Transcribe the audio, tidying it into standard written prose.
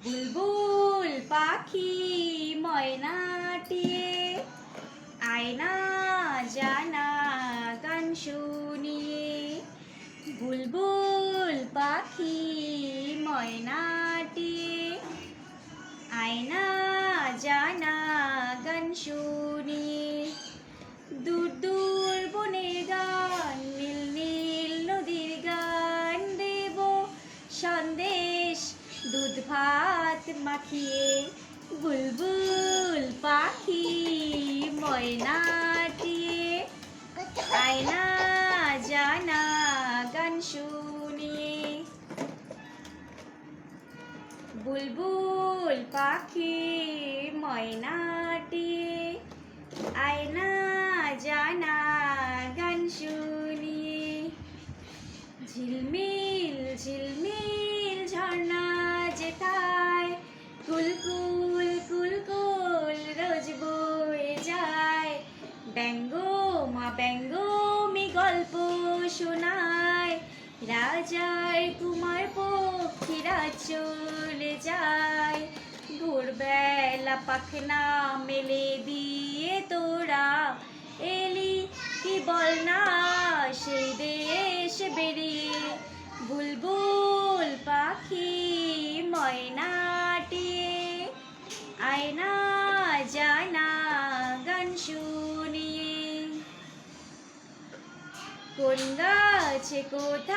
বুলবুল পাখি ময়নাটিয়ে আয়না জানা গান শুনিয়ে। বুলবুল পাখি ময়নাটিয়ে আয়না জানা গান শুনিয়ে। দূর দূর বনের গান, নীল নীল নদীর গান, দেব সন্দেশ দুধ ভাত মাখিয়ে। বুলবুল পাখি ময়নাটিয়ে আয়না জানা গান শুনিয়ে। বুলবুল পাখি ময়নাটিয়ে আয়না জানা গান শুনিয়ে। ঝিলমিল ঝিলমিল ঝর্ণা যেথায় কুলকুল কুলকুল রোজ বয়ে যায়। ব্যঙ্গ মা ব্যঙ্গমি গল্প শোনায়, রাজার কুমার পক্ষীরা চলে যায়। ভোরবেলা পাখনা মেলে দিয়ে তোরা এলি কি বল না সেই দেশ বেরিয়ে। বুলবুল পাখি ময়নাটিয়ে আয়না জানা গান শুনিয়ে। কোন গাছে কোথায়